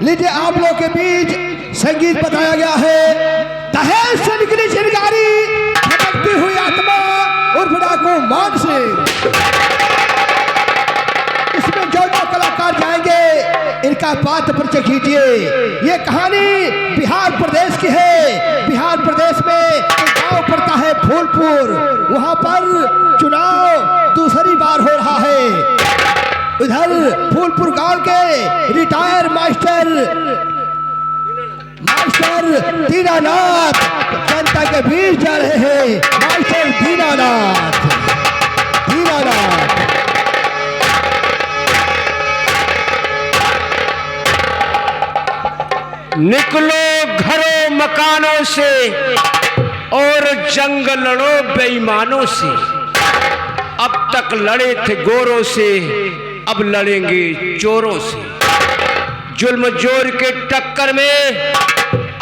लीजिए आप लोग के बीच संगीत बताया गया है। दहेज से निकली चिंगारी, भटकती हुई आत्मा उर्फ डाकू मान सिंह। इसमें जो कलाकार जाएंगे इनका पात्र परिचय कीजिए। ये कहानी बिहार प्रदेश की है। बिहार प्रदेश में एक गांव पड़ता है फूलपुर। वहां पर चुनाव दूसरी बार हो रहा है। इधर फूलपुर गांव के रिटायर मास्टर दीनानाथ जनता के बीच जा रहे हैं। मास्टर दीनानाथ निकलो घरों मकानों से और जंग लड़ो बेईमानों से। अब तक लड़े थे गोरों से, अब लड़ेंगे चोरों से। जुल्म जोर के टक्कर में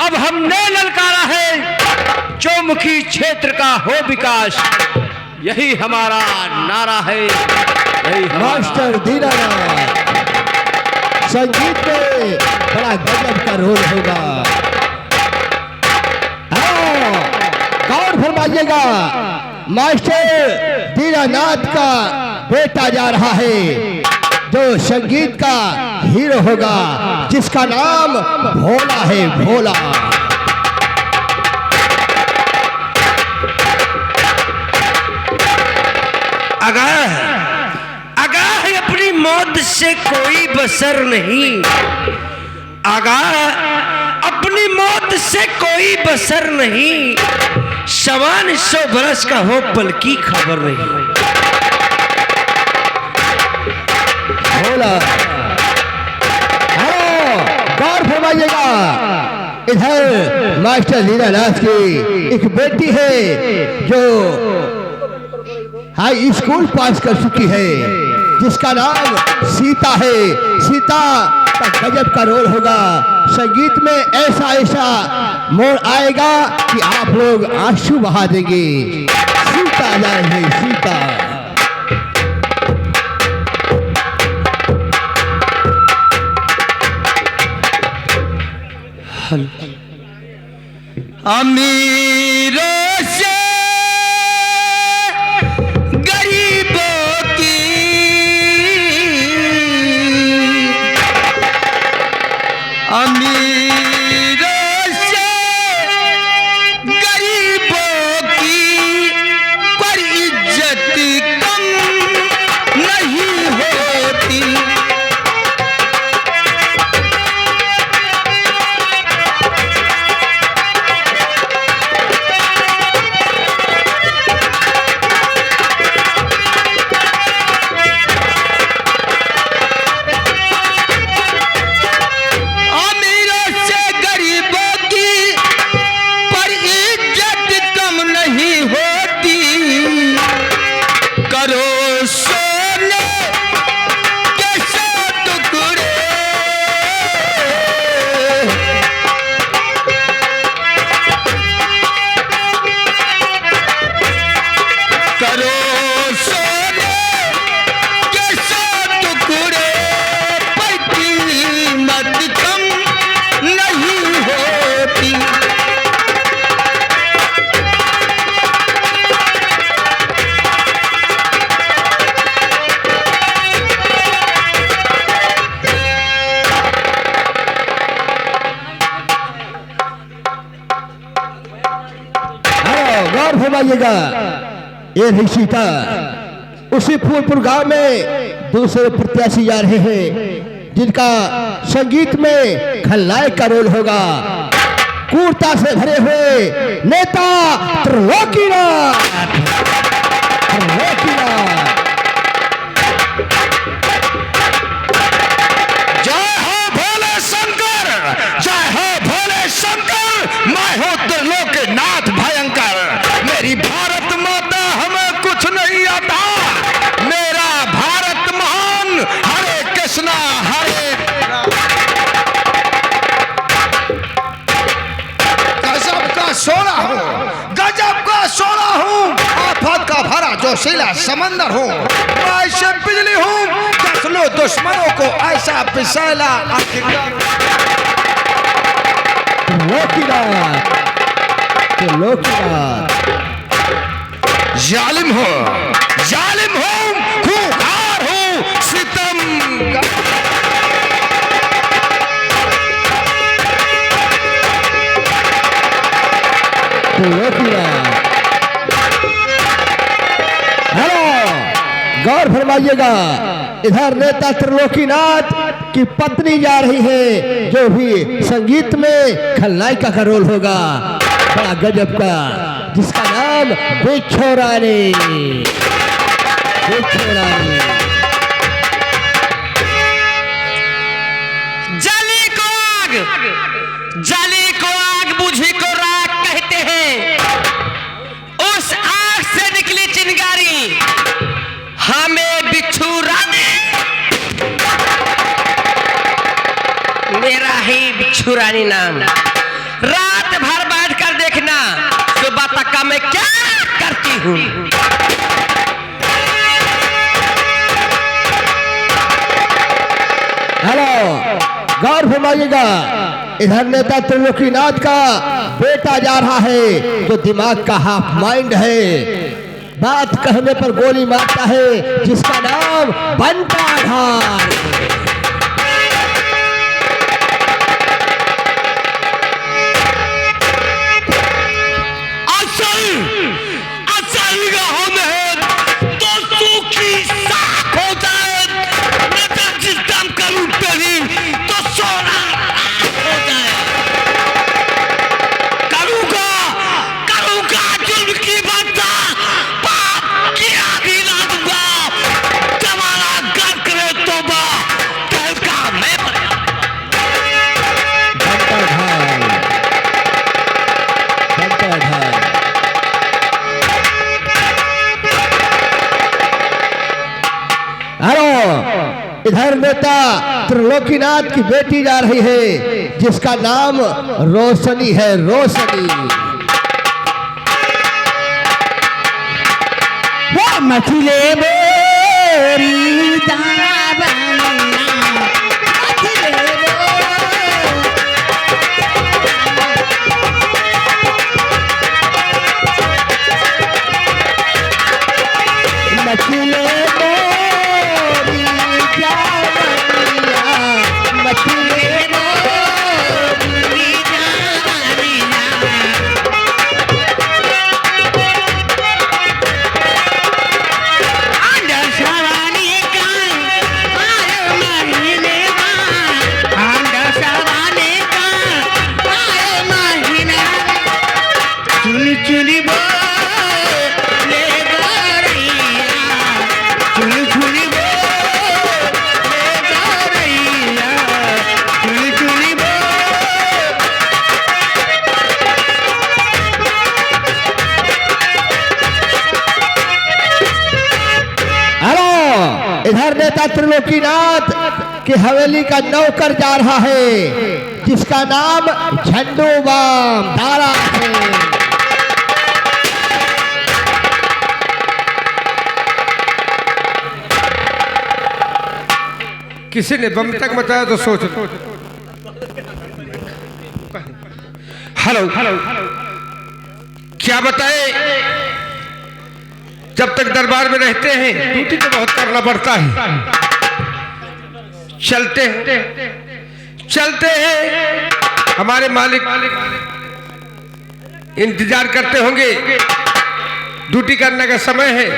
अब हमने ललकारा है। चौमुखी क्षेत्र का हो विकास, यही हमारा नारा है। यही मास्टर दीनानाथ संगीत में बड़ा गजब का रोल होगा। गौर फरमाइएगा, मास्टर दीनानाथ का बेटा जा रहा है जो संगीत का हीरो होगा, जिसका नाम भोला है। भोला आगाह अपनी मौत से कोई बसर नहीं। आगाह अपनी मौत से कोई बसर नहीं। 125 बरस का हो पल की खबर नहीं। भोला गौर फरमाइएगा, इधर मास्टर दीनानाथ की एक बेटी है जो हाई स्कूल पास कर चुकी है, जिसका नाम सीता है। सीता का गजब का रोल होगा। संगीत में ऐसा मोड़ आएगा कि आप लोग आंसू बहा देंगे। सीता जा रही है, सीता। अमीरों से गरीबों की, अमीरों से गरीबों की पर इज्जत कम नहीं होती। फरमाइएगा, ये सीता उसी फूलपुर गांव में दूसरे प्रत्याशी जा रहे हैं, जिनका संगीत में खलनायक का रोल होगा। क्रूरता से भरे हुए नेता त्रिलोकीनाथ। जय हो भोले शंकर, जय हो भोले शंकर। मैं हूँ त्रिलोकीनाथ भयंकर। मेरी भारत माता हमें कुछ नहीं आता। मेरा भारत महान। हरे कृष्णा हरे। गजब का सोना हूँ, गजब का सोना हूँ। आफत का भरा जोशीला समंदर हूँ। मैं से बिजली हूँ, 10 दुश्मनों को ऐसा पिसैला। त्रिलोकीनाथ, त्रिलोकीनाथ। जालिम हो, जालिम हो, खूंखार हो, सितम हेलो, गौर फरमाइएगा, इधर नेता त्रिलोकीनाथ की पत्नी जा रही है, जो भी संगीत में खलनायिका का रोल होगा, बड़ा गजब का, जिसका नाम बिच्छू रानी, बिच्छू रानी। जाली को आग, जाली को आग, बूझी को राख कहते हैं। उस आग से निकली चिंगारी, हमें बिच्छू रानी, मेरा ही बिच्छू रानी नाम। रात भर बैठ कर देखना, सुबह तक का मैं क्या करती हूँ। हेलो, गौर फरमाइएगा, इधर नेता त्रिलोकीनाथ का बेटा जा रहा है, जो दिमाग का हाफ माइंड है, बात कहने पर गोली मारता है, जिसका नाम बंटाधार। इधर नेता त्रिलोकीनाथ की बेटी जा रही है, जिसका नाम रोशनी है, रोशनी। वो मछली मेरी इधर नेता त्रिलोकीनाथ की हवेली का नौकर जा रहा है, जिसका नाम झंडू बाम दारा है। किसी ने बम तक मचाया तो सोच लो। हेलो, क्या बताए, जब तक दरबार में रहते हैं ड्यूटी तो बहुत करना पड़ता है। चलते हैं, हमारे मालिक इंतजार करते होंगे, ड्यूटी करने का समय है,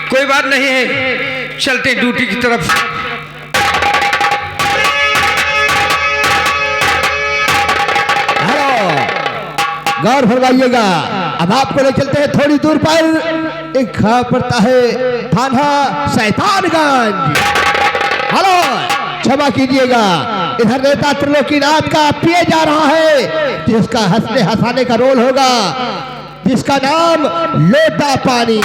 कोई बात नहीं है, चलते ड्यूटी की तरफ। गौर फरमाइएगा, अब आपको ले चलते हैं थोड़ी दूर पर, एक खा पड़ता है थाना शैतानगंज। हेलो, क्षमा कीजिएगा, इधर नेता त्रिलोकीनाथ का पिए जा रहा है, जिसका हंसने हंसाने का रोल होगा, जिसका नाम लोटा पानी।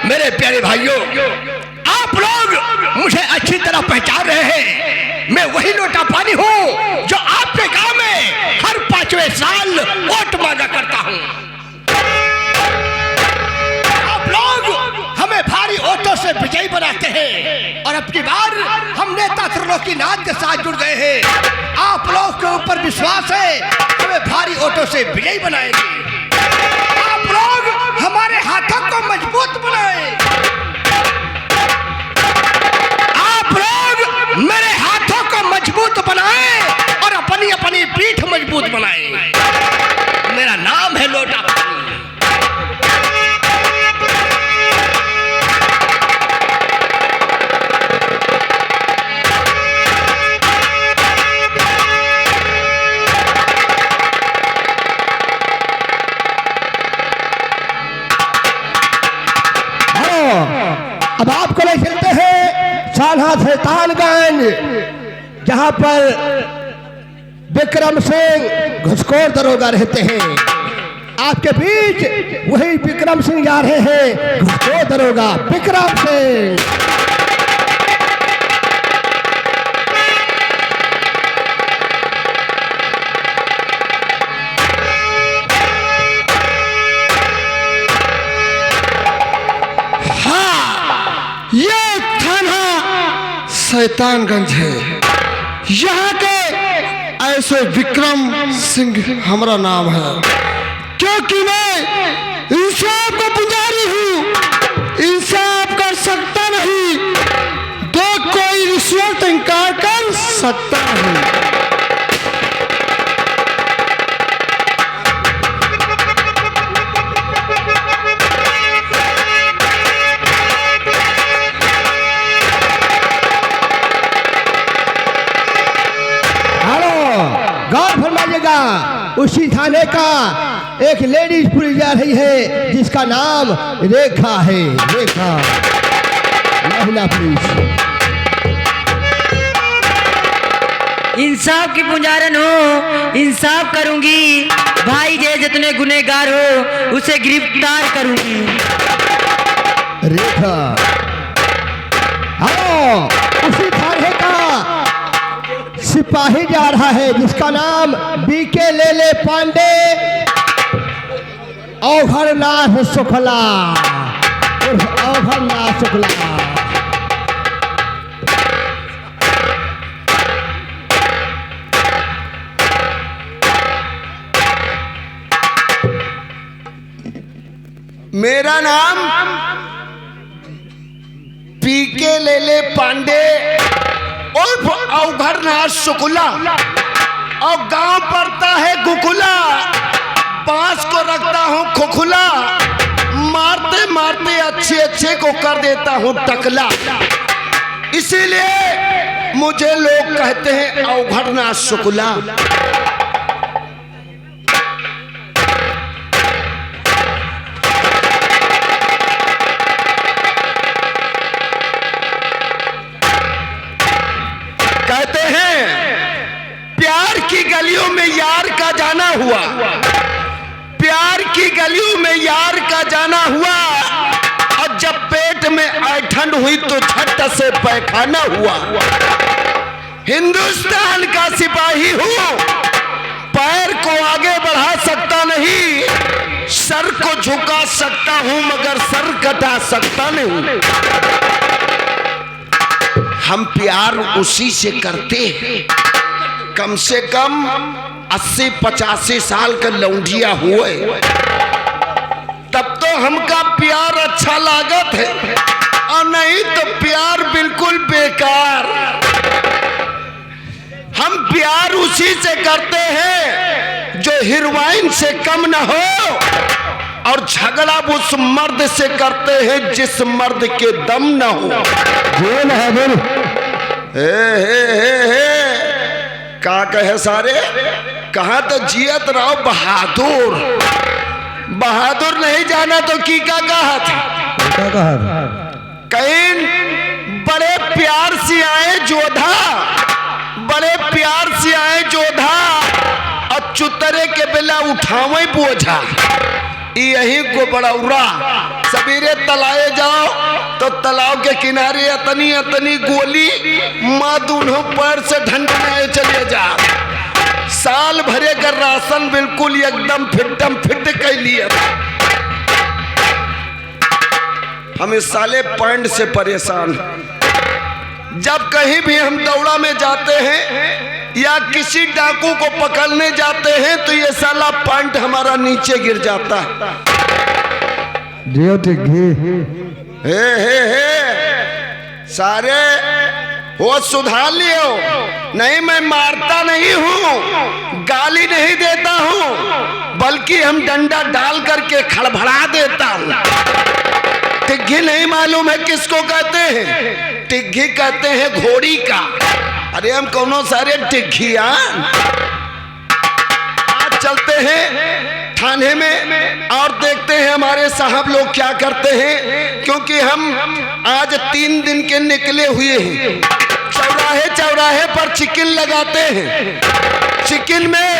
मेरे प्यारे भाइयों, आप लोग मुझे अच्छी तरह पहचान रहे हैं। मैं वही लोटा पानी हूँ जो आपके गांव में हर 5वें साल वोट मांगा करता हूँ। आप लोग हमें भारी अब की बार हम नेता त्रिलोकीनाथ के साथ जुड़ गए हैं। आप लोग के ऊपर विश्वास है, हमें भारी वोटों से विजयी बनाएंगे। आप लोग हमारे हाथों को मजबूत बनाएं। आप लोग मेरे हाथों को मजबूत बनाएं और अपनी अपनी पीठ मजबूत बनाएं। मेरा नाम है लोटा पानी। अब आपको ले चलते हैं सान्हा शैतानगंज, जहां पर विक्रम सिंह घुसखोर दरोगा रहते हैं। आपके बीच वही विक्रम सिंह जा रहे हैं, घुसखोर दरोगा विक्रम सिंह। ये थाना शैतानगंज है। यहाँ के ऐसे विक्रम सिंह हमारा नाम है, क्योंकि मैं इंसाफ का पुजारी हूँ। इंसाफ कर सकता नहीं तो कोई रिश्वत इनकार कर सकता नहीं। गौर फरमाइएगा, उसी थाने का एक लेडीज पुलिस जा रही है जिसका नाम रेखा है। रेखा महिला पुलिस। इंसाफ की पुजारन हो, इंसाफ करूंगी। भाई जे जितने गुनहगार हो उसे गिरफ्तार करूंगी। रेखा, हाँ, उसी थाने का सिपाही जा रहा है जिसका नाम बीके लेले पांडे औघरनाथ शुक्ला उर्फ औघरनाथ शुक्ला। मेरा नाम पीके लेले पांडे उर्फ औघरनाथ शुक्ला और गांव पड़ता है गुकुला। बांस को रखता हूँ खुखुला, मारते मारते अच्छे अच्छे को कर देता हूँ टकला। इसीलिए मुझे लोग कहते हैं औघरनाथ शुक्ला। कहते हैं प्यार की गलियों में यार का जाना हुआ, प्यार की गलियों में यार का जाना हुआ, और जब पेट में ऐठन हुई तो झट से पैखाना हुआ। हिंदुस्तान का सिपाही हूँ, पैर को आगे बढ़ा सकता नहीं, सर को झुका सकता हूँ मगर सर कटा सकता नहीं। हम प्यार उसी से करते हैं, कम से कम 80-85 साल का लौंडिया हुए तब तो हमका प्यार अच्छा लागत है, और नहीं तो प्यार बिल्कुल बेकार। हम प्यार उसी से करते हैं जो हीरोइन से कम न हो, और झगड़ा उस मर्द से करते हैं जिस मर्द के दम न हो। बोल है बोल। हे का कहे सारे, कहा तो जियत रहो बहादुर। बहादुर नहीं जाना तो की का कहा था। कहीं बड़े प्यार से आए जोधा, बड़े प्यार से आए जोधा, और चुतरे के बेला उठावे बोझा। यही को बड़ौरा सवेरे तलाए जाओ तो तालाब के किनारे अतनी अतनी गोली माँ दोनों पैर से ढंढनाए चले जा। साल भरे का राशन बिल्कुल एकदम फिटम फिट कर लिए। हम इस साले पैंट से परेशान। जब कहीं भी हम दौड़ा में जाते हैं या किसी डाकू को पकड़ने जाते हैं तो ये साला पॉइंट हमारा नीचे गिर जाता है। हे सारे वो सुधार लियो। नहीं, मैं मारता नहीं हूँ, गाली नहीं देता हूँ, बल्कि हम डंडा डाल करके खड़बड़ा देता हूँ। टिग्घी नहीं मालूम है किसको कहते हैं? टिग्घी कहते हैं घोड़ी का। अरे हम कौनो सारे टिग्घिया। आज चलते हैं थाने में और देखते हैं हमारे साहब लोग क्या करते हैं, क्योंकि हम आज 3 दिन के निकले हुए हैं। चौराहे चौराहे पर चिकिन लगाते हैं। चिकिन में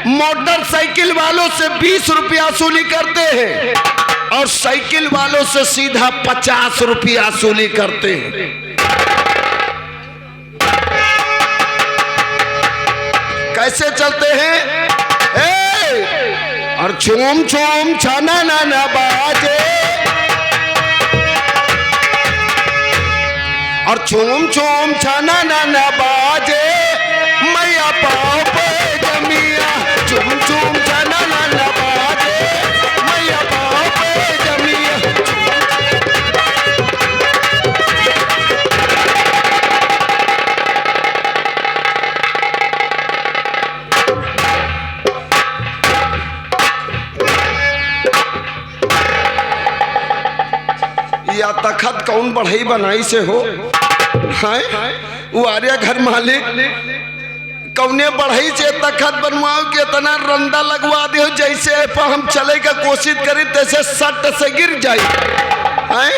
मोटरसाइकिल वालों से 20 रुपया वसूली करते हैं और साइकिल वालों से सीधा 50 रुपया वसूली करते हैं। कैसे चलते हैं? और चूम चूम छाना ना ना बाजे, और चूम चूम छाना ना ना बाजे, मैया पाँव पे जमिया। चूम चूम छाना ना ना बाजे, मैया पाँव पे जमिया। या तखत कौन बढ़ई बनाई से हो? हैं वो आर्या घर मालिक कौने बढ़ई से तखत बनवाओ के इतना रंदा लगवा दे जैसे हम चले का कोशिश करी तैसे सट से गिर जाए। हैं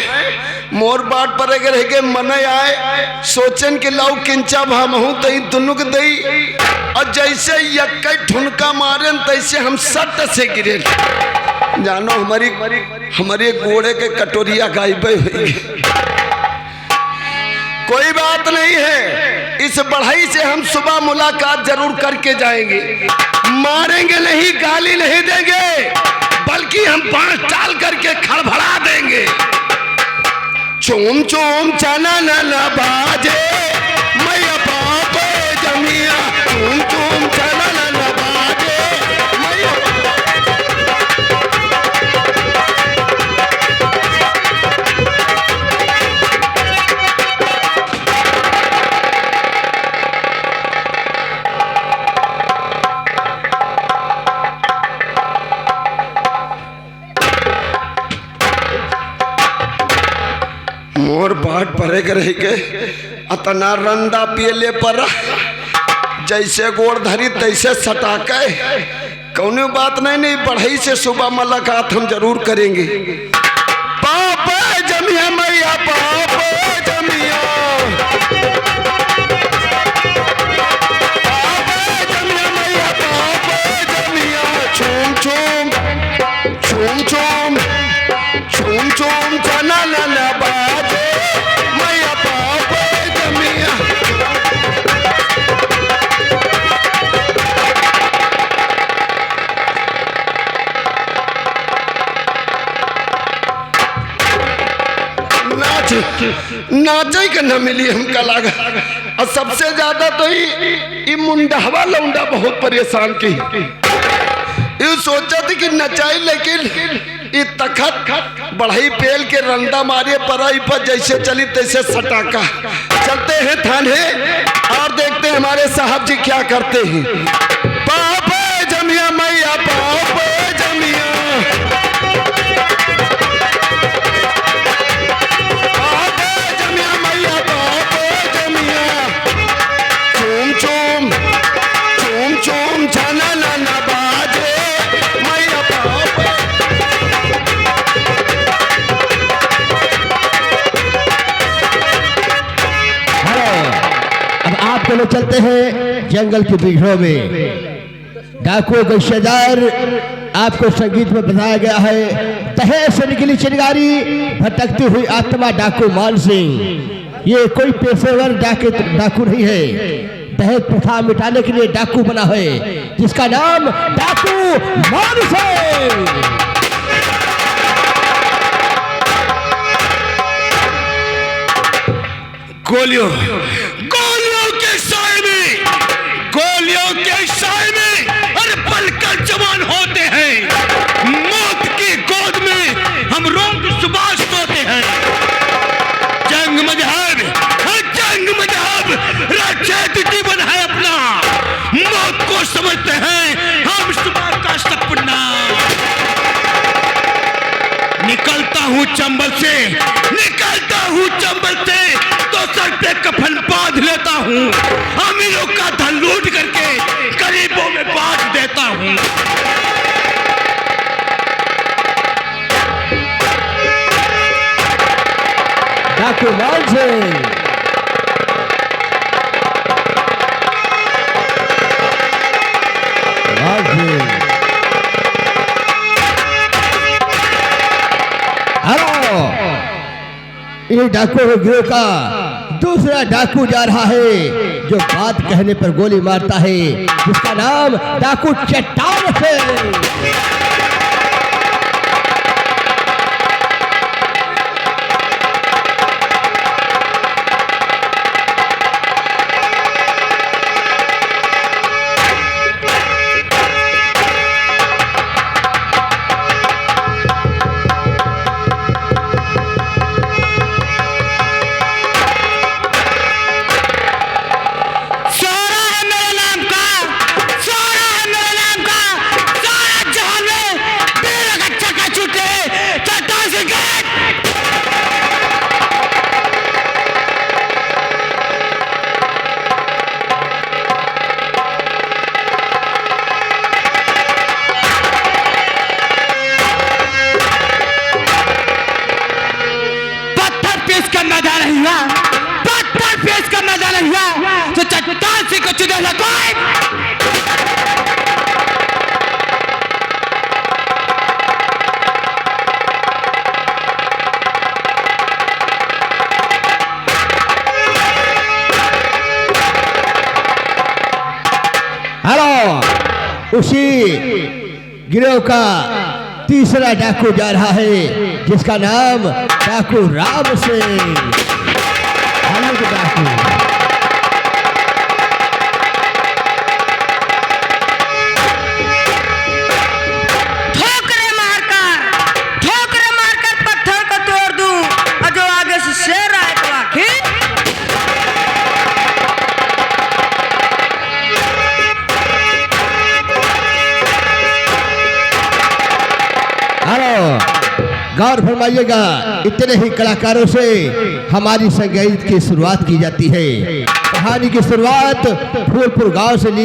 मोर बाट पर अगर है मन आए सोचन के लाऊ किंचा भामहू तई दुनु के दई, और जैसे यक्का ठुनका मारे तैसे हम सट से गिरे। जानो हमारी घोड़े के कटोरिया गायबे हुई। कोई बात नहीं है, इस बढ़ई से हम सुबह मुलाकात जरूर करके जाएंगे। मारेंगे नहीं, गाली नहीं देंगे, बल्कि हम बांस टाल करके खड़बड़ा देंगे। चूम चूम चना ना ना बाजे, मैया बाप जमिया। चूम चूम चना ना ना बाजे, मैया। मोर बाट परे रह के अतना रंदा पियले पर जैसे गोड़ धरी तैसे सटाके। कौनो बात नहीं, बढ़ई से सुबह मुलाकात हम जरूर करेंगे। पाप जमिया मैया, पाप जमिया, पाप जमिया मैया, पाप जमिया। चूम चूम चूम चूम चूम चूम चना ना ना बाजे, मैया पाप जमिया। नाचे के न मिली हमका लागा। और सबसे ज्यादा तो ये मुंडावा लौंडा बहुत परेशान की। ये सोचा थी कि नचाई, लेकिन ये तखत बढ़ई पेल के रंदा मारे पराई पर जैसे चली तैसे सटाका। चलते हैं थाने और देखते हैं हमारे साहब जी क्या करते हैं। पाप जमिया मैया, पाप जमिया, पाप जमिया मैया, पाप जमिया। चूम चूम चूम चूम छाना ना ना बाजे, मैया पाप। अब आप दोनों चलते हैं जंगल के बीचों में। डाकुओं के रिश्तेदार आपको संगीत में बताया गया है। तहे से निकली चिंगारी, भटकती हुई आत्मा डाकू मान सिंह। ये कोई पेशेवर डाकू नहीं है, दहेज प्रथा मिटाने के लिए डाकू बना है, जिसका नाम डाकू मान सिंह। गोलियों गोलियों के साए में, गोलियों के साए में हर पल कर जवान होते हैं। मौत की गोद में हम रोज सुबह सोते हैं। जंग मजहब, जंग मजहब राजनीति जीवन है अपना। मौत को समझते हैं हम सुबह का सपना। निकलता हूँ चंबल से, निकलता हूँ चंबल से, तो सर पे कफन बांध लेता हूँ। अमीरों का धन लूट करके गरीबों में बांट देता हूँ। डाकू मान सिंह, ये डाकू गिरोह का दूसरा डाकू जा रहा है जो बात कहने पर गोली मारता है, जिसका नाम डाकू चट्टान है। पत्थर पेश करना जाना हुआ तो चट्टान से कुछ देना कोई। हेलो, उसी गिरोह का तीसरा डाकू जा रहा है जिसका नाम डाकू राम सिंह। डाकू ठोकरे मारकर पत्थर को तोड़ दूं, और जो आगे से शेर आए तो आखिर। गौर फरमाइएगा, इतने ही कलाकारों से हमारी संगीत की शुरुआत की जाती है। कहानी की शुरुआत फूलपुर गांव से ली